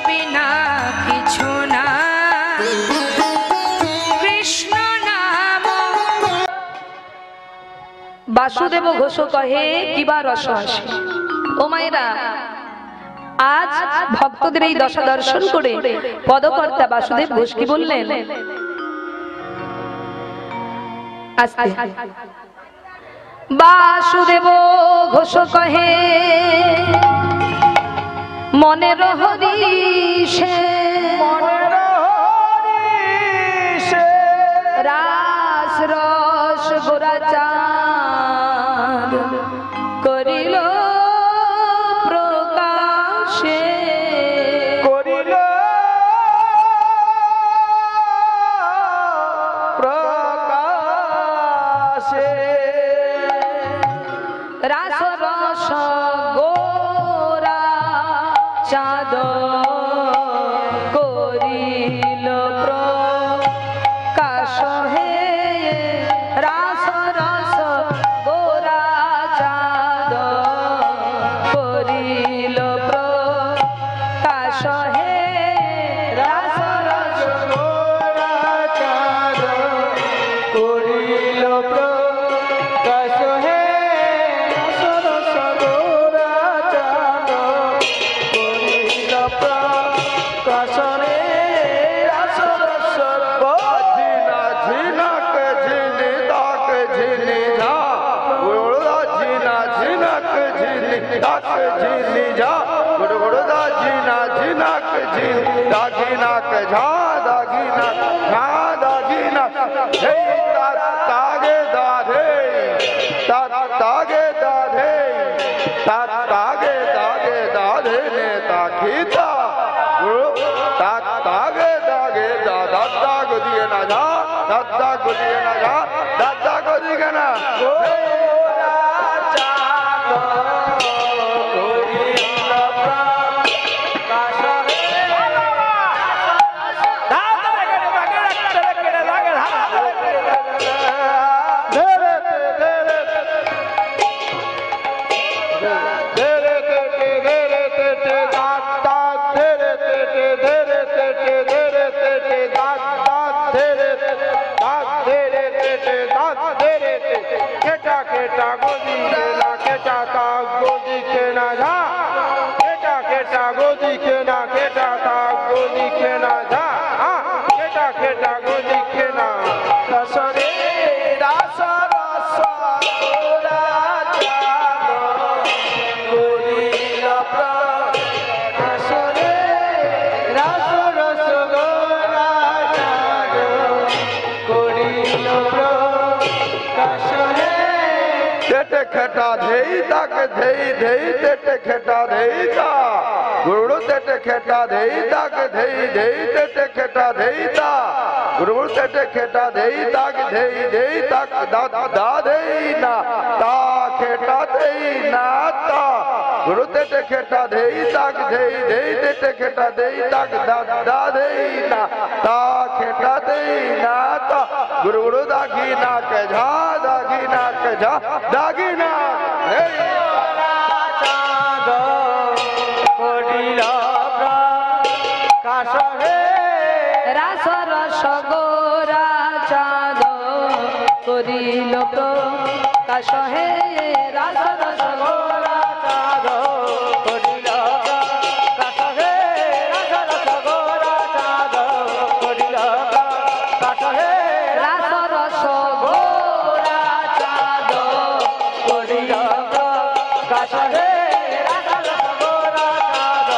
বিনা কিছু না কৃষ্ণ নাম। বাসুদেব ঘোষ কহে কিবা রস আসে। ও মায়েরা, আজ ভক্তদের এই দশা দর্শন করে পদকর্তা বাসুদেব ঘোষ কি বললেন? আস্তে, বাসুদেব ঘোষ কহে মনের হরিষে রাস রস গোরাচাঁদ করিল প্রকাশে। করিল প্রকাশে রাস রস গোরা চাঁদ করিল প্রকাশ হে। রাস রস গোরা চাঁদ করিল প্রকাশ হে। রাস রস গোরা চাঁদ করিল প্রকাশ হে। রাস রস গোরা চাঁদ করিল প্রকাশ রে। রাস রস ঝিনা ঝিনক ঝিনি দাক ঝিনি ঝা গুড়গুড়দা ঝিনা ঝিনক ঝিনি দাক ঝিনি ঝা গুড়গুড়দা ঝিনা ঝিনক ঝিনি দাগিনাক ঝা দাগিনাক ঝা দাগিনাক হে তাগে দাধে তাগে দাধে তাগে দাগে দাধে নে তাখিতা তাগে দাগে দাদা গদিয়ে না যা দাদা গদিয়ে না যা দাদা গদিয়ে না खेटा धेई तक धेई धेई तेटे खेटा धेई ता गुरुड़ तेटे खेटा धेई तक धेई धेई तेटे खेटा धेई ता गुरुड़ तेटे खेटा धेई तक धेई धेई तक दा दा धेई ना ता खेटा धेई ना ता गुरु तेटे खेटा धेई तक धेई धेई तेटे खेटा धेई तक दा दा धेई ना ता खेटा धेई ना ता गुरुड़ दागी ना के झा दागी ना के झा दागी ना हे चाँद करिल प्रकाश हे। রাস রস গোরা চাঁদ করিল প্রকাশ হে। রাস রস গোরা চাঁদ করিল প্রকাশ হে। রাস রস গোরা চাঁদ করিল প্রকাশ হে। রাস রস গোরা চাঁদ করিল প্রকাশ হে। রাস রস গোরা চাঁদ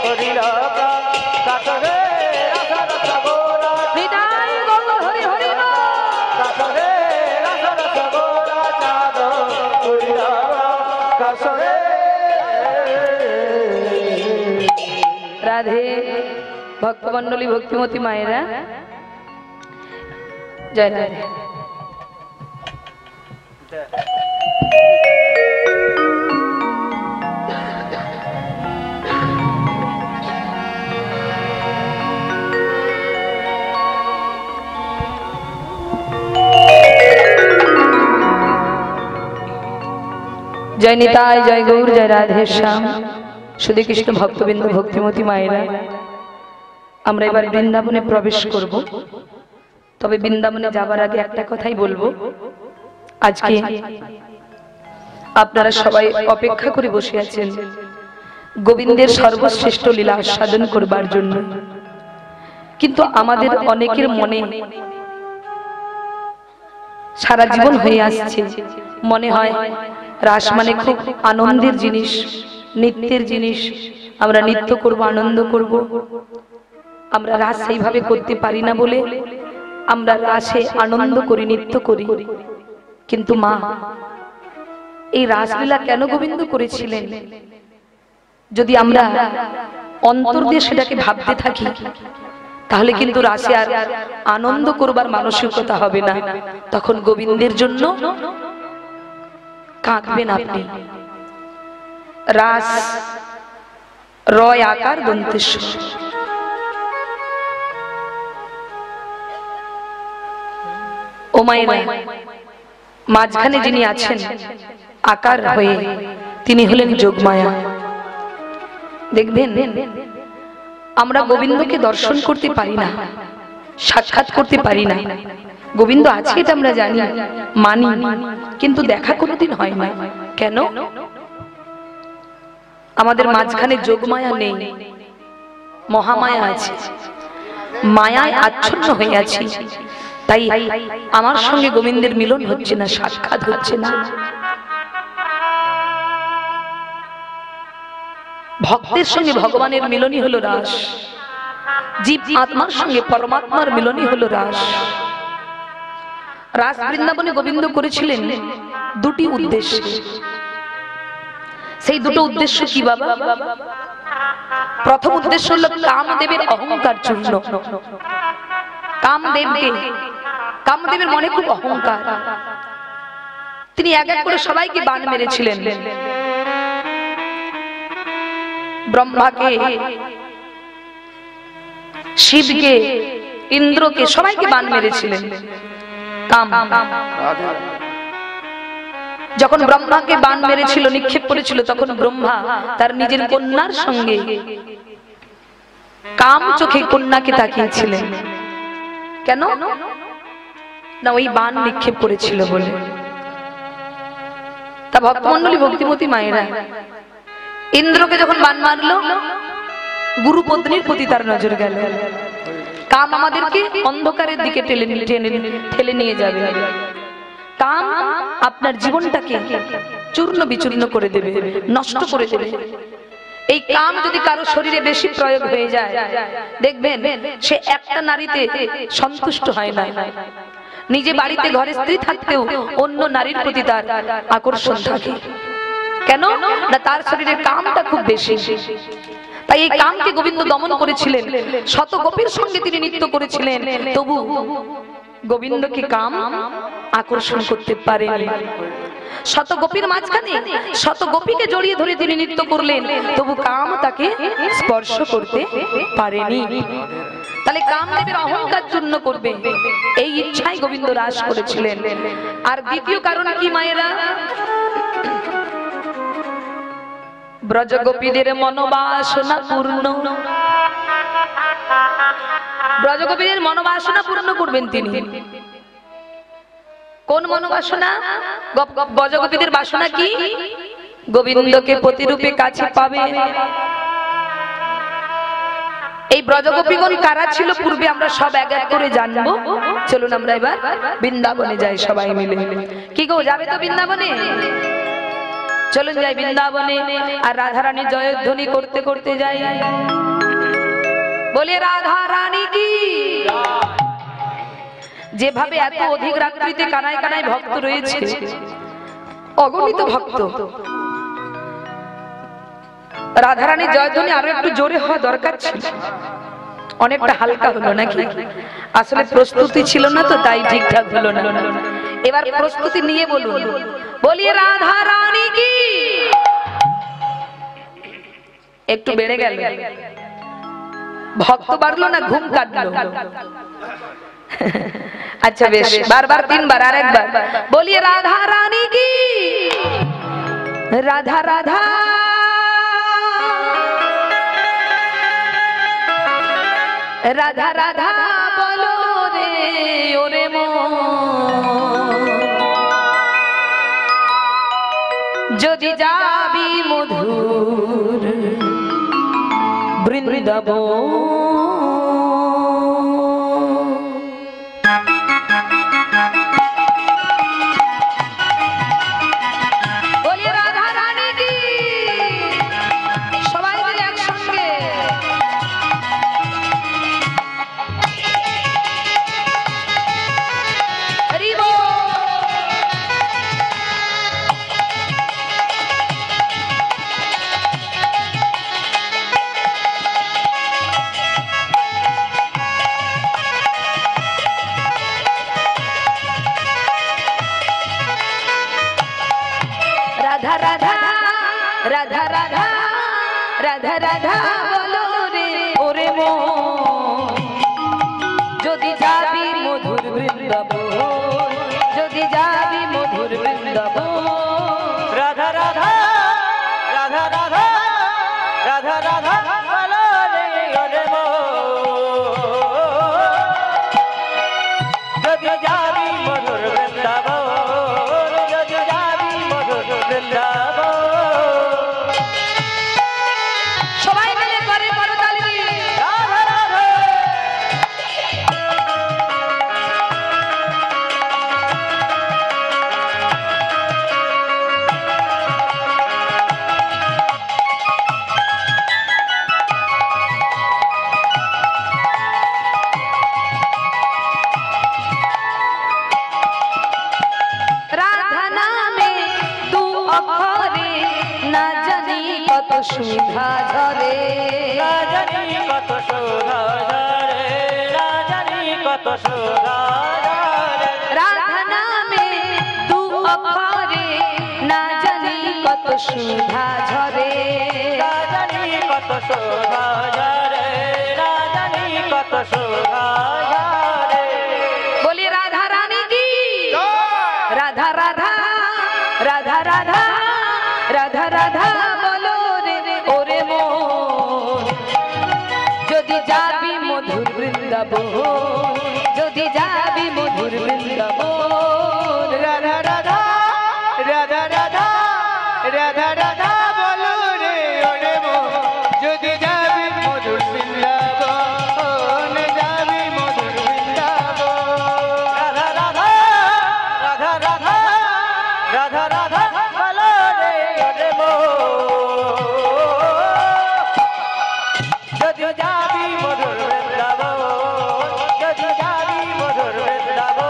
করিল প্রকাশ হে। বিদায় গৌর হরি হরি রাধে ভক্তমণ্ডলী ভক্তিমতী মায়েরা জয় রাধে। जय निताय जय गौर जय राधे श्याम। श्री कृष्ण भक्तबिंदु भक्तिमती मायरा আমরা এবার বৃন্দাবনে প্রবেশ করব। তবে বৃন্দাবনে যাবার আগে একটা কথাই বলবো, আজকে আপনারা সবাই অপেক্ষা করে বসে আছেন গোবিন্দের সর্বশ্রেষ্ঠ লীলা আস্বাদন করবার জন্য। কিন্তু আমাদের অনেকের মনে সারা জীবন হয়ে আসছে, মনে হয় রাস মানে খুব আনন্দের জিনিস, নিত্যের জিনিস, আমরা নৃত্য করব, আনন্দ করব। আমরা রাস সেইভাবে করতে পারি না বলে আমরা রাসে আনন্দ করি, নৃত্য করি। কিন্তু মা এই রাসলীলা কেন গোবিন্দ করেছিলেন, যদি আমরা অন্তর দিয়ে সেটাকে ভাবতে থাকি, তাহলে কিন্তু রাসে আর আনন্দ করবার মানসিকতা হবে না। তখন গোবিন্দের জন্য কাঁদবেন আপনি। রাস রয় আকার দন্তেশ্বর, ও মায়েরা, মাঝখানে যিনি আছেন আকার হয়ে, তিনি হলেন যোগমায়া। দেখবেন আমরা গোবিন্দকে দর্শন করতে পারি না, সাক্ষাৎ করতে পারি না। গোবিন্দ আছে এটা আমরা জানি, মানি, কিন্তু দেখা কোনোদিন হয় না। কেন? আমাদের মাঝখানে যোগমায়া নেই, মহামায়া আছে, মায়ায় আচ্ছন্ন হয়ে আছি। তাই আমার সঙ্গে গোবিন্দের মিলন হচ্ছে না, সাক্ষাৎ হচ্ছে না। ভক্তের সঙ্গে ভগবানের মিলনই হলো রাস, জীব আত্মার সঙ্গে পরমাত্মার মিলনই হলো রাস। রাস বৃন্দাবনে গোবিন্দ করেছিলেন দুটি উদ্দেশ্য। সেই দুটো উদ্দেশ্য কি বাবা? প্রথম উদ্দেশ্য হলো কামদেবের অহংকার চূর্ণ। কামদেবের মনে খুব অহংকার, তিনি এক এক করে সবাইকে বাণ মেরেছিলেন। ব্রহ্মাকে, শিবকে, ইন্দ্রকে, সবাইকে বাণ মেরেছিলেন। কাম যখন ব্রহ্মাকে বাণ মেরেছিল, নিক্ষেপ করেছিল, তখন ব্রহ্মা তার নিজের কন্যার সঙ্গে কাম চোখে কন্যাকে তাকিয়েছিলেন। কেন না? ওই বাণ নিক্ষেপ করেছিল বলে। তা ভক্তমন্ডলী, ভক্তিমতী মায়েরা, ইন্দ্রকে যখন বাণ মারলো, গুরু পত্নীর প্রতি তার নজর গেল। কাম আমাদেরকে অন্ধকারের দিকে ঠেলে নিয়ে যাবে। কাম আপনার জীবনটাকে চূর্ণ বিচূর্ণ করে দেবে, নষ্ট করে দেবে। এই কাম যদি কারো শরীরে বেশি প্রয়োগ হয়ে যায়, দেখবেন সে একটা নারীতে সন্তুষ্ট হয় না। নিজে বাড়িতে ঘরে স্ত্রী থাকতেও অন্য নারীর প্রতি তার আকর্ষণ থাকে। কেন না? তার শরীরে কামটা খুব বেশি। তাই এই কামকে গোবিন্দ দমন করেছিলেন। শত গোপীর সঙ্গে তিনি নৃত্য করেছিলেন, তবু গোবিন্দকে কাম আকর্ষণ করতে পারেনি। শত গোপীর মাঝখানে শত গোপীকে জড়িয়ে ধরে তিনি নৃত্য করলেন, তবু কাম তাকে স্পর্শ করতে পারেনি। তাহলে কামদেবের অহংকার চূর্ণ করবে, এই ইচ্ছাই গোবিন্দ রাস করেছিলেন। আর দ্বিতীয় কারণ কি মায়েরা? ব্রজগোপীদের মনোবাসনা পূর্ণ, ব্রজগোপীদের মনোবাসনা পূর্ণ করবেন তিনি। কোন মনোবাসনা? ব্রজগোপীদের বাসনা কি? গোবিন্দকে প্রতিরূপে কাছে পাবে। এই ব্রজগোপীগণ কারা ছিল পূর্বে আমরা সব এক এক করে জানবো। চলুন আমরা এবার বৃন্দাবনে যাই সবাই মিলে। কি গো, যাবে তো বৃন্দাবনে? চলুন যাই বৃন্দাবনে, আর রাধা রানী জয়ধ্বনি করতে করতে যাই। বলে রাধা রানী কি। যেভাবে এত অধিক রাত্রিতে কানায় কানায় ভক্ত রয়েছে, অগণিত ভক্ত, রাধা রানী জয়ধ্বনি আরো একটু জোরে হওয়া দরকার ছিল। অনেকটা হালকা হলো নাকি? আসলে প্রস্তুতি ছিল না তো, তাই ঠিকঠাক হলো না। এবার প্রস্তুতি নিয়ে বলুন, বলিয়ে রাধা রানী কি। একটু বেড়ে গেল, ভক্ত বাড়লো না ঘুম কাটলো? আচ্ছা বেশ, বারবার তিনবার, আর একবার বলিয়ে রাধা রানী কি। রাধা রাধা রাধা রাধা বলো রে ওরে মন, যদি যাবি মধুর বৃন্দাবন। রাধা রাধা রাধা রাধা রাধা রাধা বলো রে ওরে মন, যদি যাবি মধুর বৃন্দাবন, যদি যাবি মধুর বৃন্দাবন। রাধা রাধা রাধা রাধা রাধা রাধা বলো রে ওরে মন, যদি যাবি মধুর বৃন্দাবন, যদি যাবি মধুর বৃন্দাবন। সবাই মিলে করে করতালি। রাধা রাধা রাধা নামে দু অক্ষরে না জানি কত সুধা ঝরে, রাজনী কত শোভা ঝরে, রাজনী কত শোভা ঝরে। রাধা নামে দু অক্ষরে না জানি কত সুধা ঝরে। রাজনী কত শোভা ঝরে, রাজনী কত শোভা ঝরে। বলি রাধা রানী কি, রাধা রাধা রাধা রাধা রাধা রাধা বলো রে ওরে মন, যদি যাবি মধুর বৃন্দাবন, যদি যাবি মধুর বৃন্দাবন। রাধা রাধা রাধা রাধা রাধা রাধা বলো রে ওরে মন, যদি যাবি মধুর বৃন্দাবন, যাবি মধুর বৃন্দাবন। রাধা রাধা রাধা রাধা রাধা রাধা বলো রে ওরে মন, যদি যাবি মধুর বৃন্দাবন, যদি যাবি মধুর বৃন্দাবন।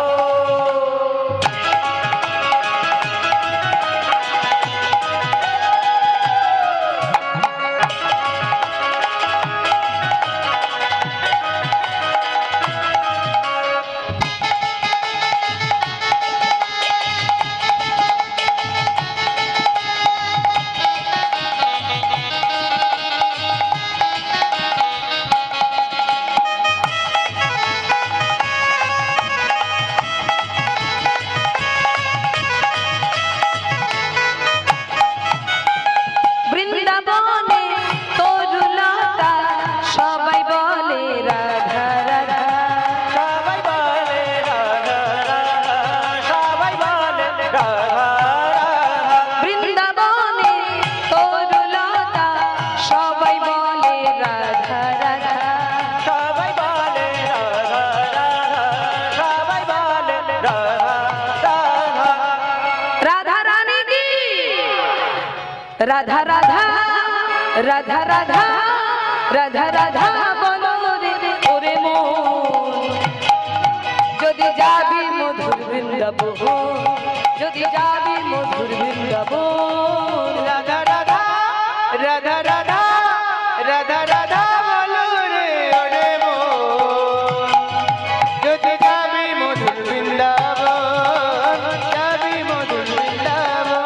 বৃন্দাবনে তরুলতা সবাই বলে রাধা রাধা, সবাই বলে রাধা রাধা, সবাই বলে রাধা রাধা। বৃন্দাবনে তরুলতা সবাই বলে রাধা রাধা। সবাই বলে রাধা রাধা, সবাই বলে রাধা রাধা। রাধা রানী কি, রাধা রাধা রাধা রাধা রাধা রাধা বলো রে ওরে মন, যদি যাবি মধুর বৃন্দাবন, যদি যাবি মধুর বৃন্দাবন। রাধা রাধা রাধা রাধা রাধা রাধা বলো রে ওরে মন, যদি যাবি মধুর বৃন্দাবন, যাবি মধুর বৃন্দাবন।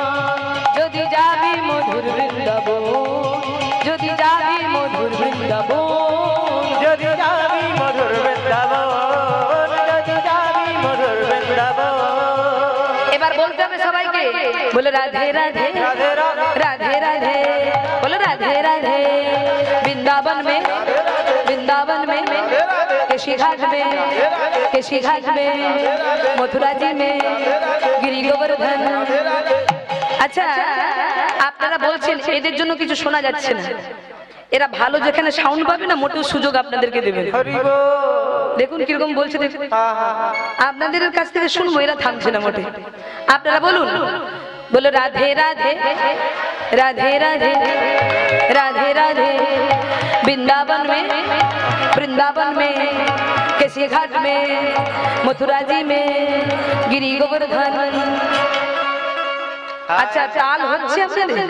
যদি যাবি মধুর বৃন্দাবন, যদি যাবি মধুর বৃন্দাবন। যদি যাবি মধুর বৃন্দাবন, যদি যাবি মধুর বৃন্দাবন। এবার বলতে হবে সবাইকে, বলে রাধে রাধে রাধে রাধে राधे राधे, बोलो राधे राधे। वृंदावन में, वृंदावन में केशी घाट में केशी घाट में मथुरा जी में गिरी गोवर्धन। আচ্ছা আপনারা বলছেন এদের জন্য কিছু শোনা যাচ্ছে না, এরা ভালো যেখানে সাউন্ড পাবে না মোটেও সুযোগ আপনাদেরকে দেবে না। দেখুন কিরকম বলছে, দেখুন আপনাদের কাছ থেকে শুনবো, এরা থামছে না মোটে। আপনারা বলুন, बोलो राधे राधे राधे राधे राधे राधे वृंदावन में केशी घाट में मथुरा जी में गिरी गोवर्धन। আচ্ছা তাল হচ্ছে আপনাদের,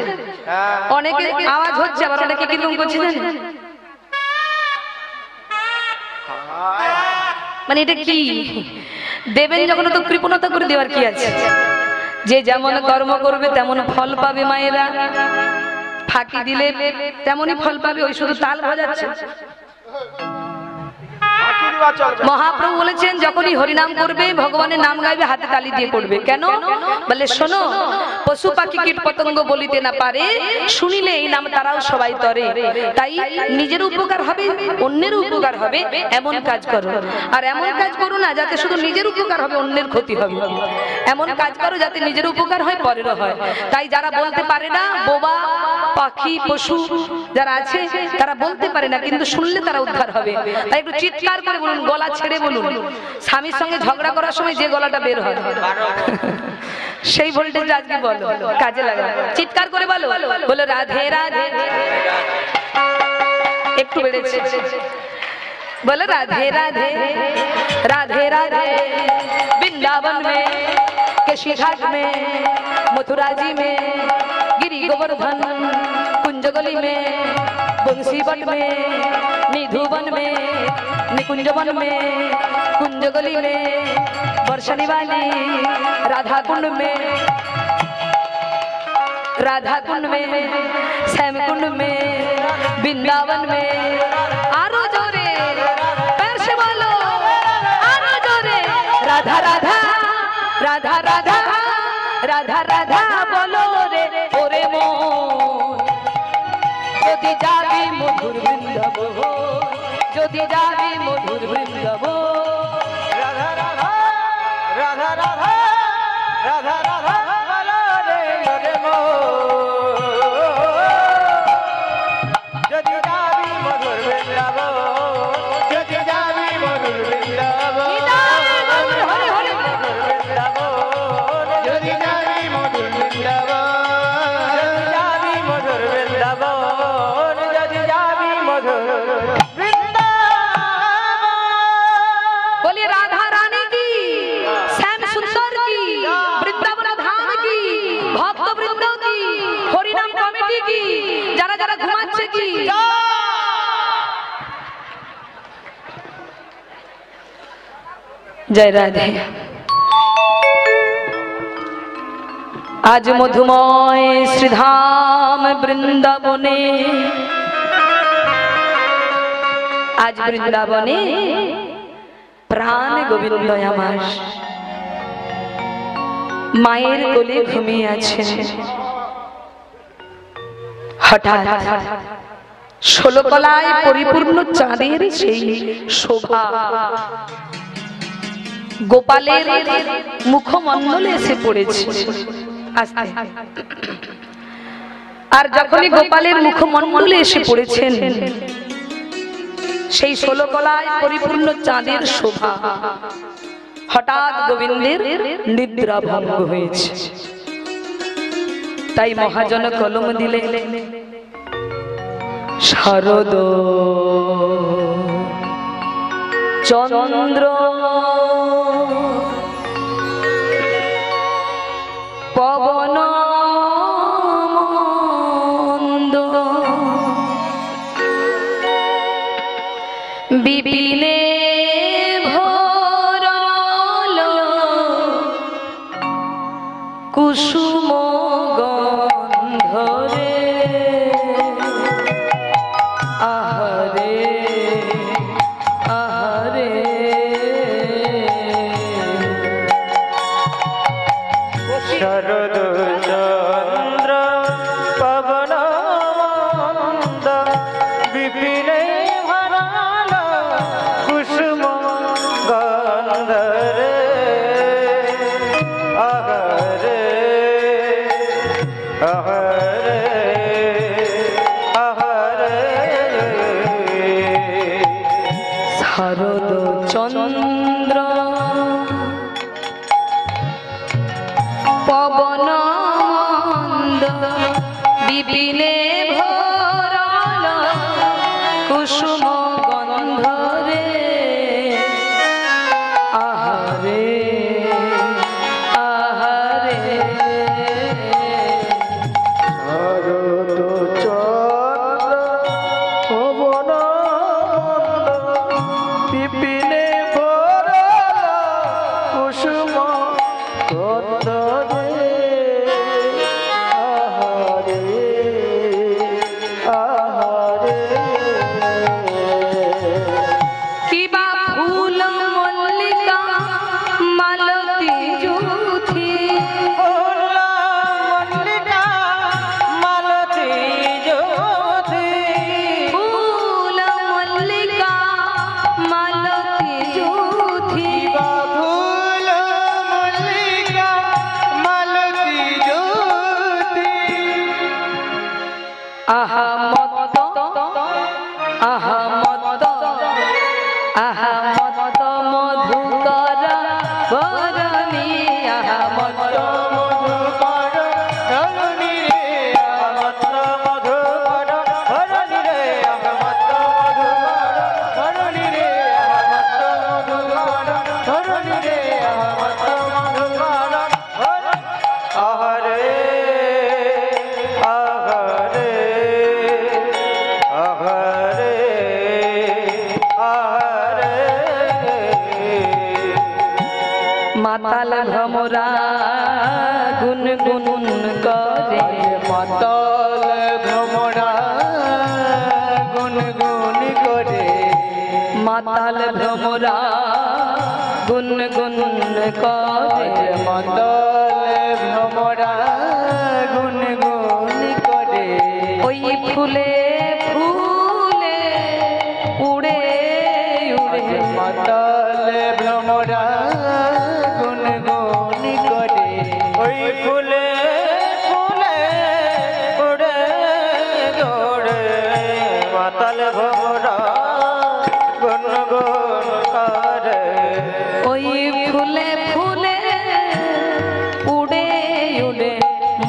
অনেকে আওয়াজ হচ্ছে, আবার অনেকে কিরকম করছে জানেন, মানে এটা কি দেবেন যখন তো কৃপণতা করে দেওয়ার কি আছে, যে যেমন কর্ম করবে তেমন ফল পাবে মায়েরা, ফাঁকি দিলে তেমনই ফল পাবে। ওই শুধু তাল বাজাচ্ছে। মহাপ্রভু বলেছেন যখনই হরিনাম করবে ভগবানের নাম গাইবে হাতে তালি দিয়ে করবে। কেন বলে শোনো, পশু পাখি কীট পতঙ্গ বলিতে না পারে, শুনিলে এই নাম তারাও সবাই তরে। তাই নিজের উপকার হবে অন্যের উপকার হবে এমন কাজ করো, আর এমন কাজ করো না যাতে শুধু নিজের উপকার হবে অন্যের ক্ষতি হবে, এমন কাজ করো যাতে নিজের উপকার হয় পরেরও হয়। তাই যারা বলতে পারে না, বোবা পাখি পশু যারা আছে তারা বলতে পারে না, কিন্তু শুনলে তারা উদ্ধার হবে। তাই একটু চিৎকার করে বলুন, গলা ছেড়ে বলুন। স্বামীর সঙ্গে ঝগড়া করার সময় যে গলাটা বের হয় সেই ভোল্টেজ আজকে বলো, কাজে লাগা। চিৎকার করে বলো, বলো রাধে রাধে, একটু বেড়েছে, বলো রাধে রাধে राधे राधे वृंदावन में केशी घाट में मथुरा जी में गिरी गोवर्धन कुंजगली में बंसीबट में निधुवन में निकुंजवन में कुंजगली में वर्षणी वाली राधा कुंड में श्याम कुंड में वृंदावन में आरो जोरे पैर से बोलो आरो जोरे राधा राधा राधा राधा राधा राधा बोलो रे ओरे मोन যদি যাবি মধুর বৃন্দাবন, যদি যাবি মধুর বৃন্দাবন। রাধা রাধা রাধা রাধা রাধা রাধা বলো রে ওরে মোন, যদি যাবি মধুর বৃন্দাবন, যদি যাবি মধুর বৃন্দাবন, হরে হরে যদি যাবি মধুর বৃন্দাবন, যদি যাবি মধুর বৃন্দাবন, যদি যাবি মধুর बोलिए राधा रानी की, श्याम सुंदर की, वृंदावन धाम की, भक्त वृंद की, हरिनाम कमेटी की, যারা যারা ঘুমাচ্ছে কি, জয় রাধে। আজ মধুময় শ্রীধাম বৃন্দাবনে, আজ বৃন্দাবনে প্রাণ গোবিন্দ আমার মায়ের কোলে ঘুমিয়ে আছেন। হঠাৎ 16 কলায় পরিপূর্ণ চাঁদের সেই শোভা গোপালের মুখমণ্ডলে এসে পড়েছে। আর যখনই গোপালের মুখমণ্ডলে এসে পড়েছেন সেই 16 কলায় পরিপূর্ণ চাঁদের শোভা হঠাৎ গোবিন্দের নিদ্রা ভঙ্গ হয়েছে। তাই মহাজন কলম দিলে, শারদ চন্দ্র পবন মন্দ বিপিনে ভরল কুসুম গন্ধরে আহারে আহারে শরদ চন্দ্র পবন মন্দ বিপিনে ভরাল কুসুম শারদ চন্দ্র পবন মন্দ বিপিনে ভরাল কুসুম গন্ধরে আহারে আহারে শারদ চন্দ্র পবন বিপিনে ভরাল কুসুম গন্ধরে আহারে আহারে কিবা ফুল মল্লিকা মালতী জ্যোতি ওলা মল্লিকা মালতী জ্যোতি ফুল মল্লিকা মালতী জ্যোতি ফুল মল্লিকা মালতী জ্যোতি আহামত আহামত আহামত মধুকর বরণী আহামত মধুকর ধরণী রে আমত মধুকর ধরণী রে আমত মধুকর ধরণী রে আমত মধুকর ধরণী রে আমত মধুকর আহারে আহারে আহারে আহারে মাতাল ভ্রমরা গুন গুন করে মাতাল ভ্রমরা গুনগুন করে মাতাল ভ্রমরা গুন গুন করে মাতাল ভ্রমরা গুনগুন করে ওই ফুলে ফুলে উড়ে উড়ে মাতাল ভ্রমরা গুনগুন করে ওই ফুলে ফুলে উড়ে দৌড়ে মাতাল ভ্রমরা গুনগুন করে ওই ফুলে ফুলে উড়ে উড়ে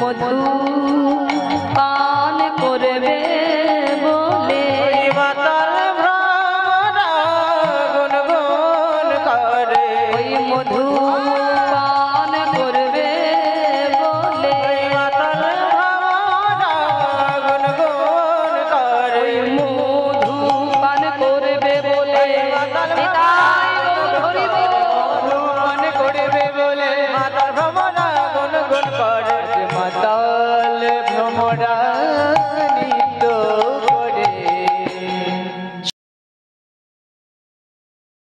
মধু পান করবে বলে ওই মাতাল ভ্রমরা গুনগুন করে ওই মধু পান করবে বলে ওই মাতাল ভ্রমরা গুনগুন করে ওই মধু পান করবে বলে নিতাই গৌর হরি বল। গুনগুন করবে বলে মাতাল ভ্রমরা গুনগুন করে মাতাল ভ্রমরা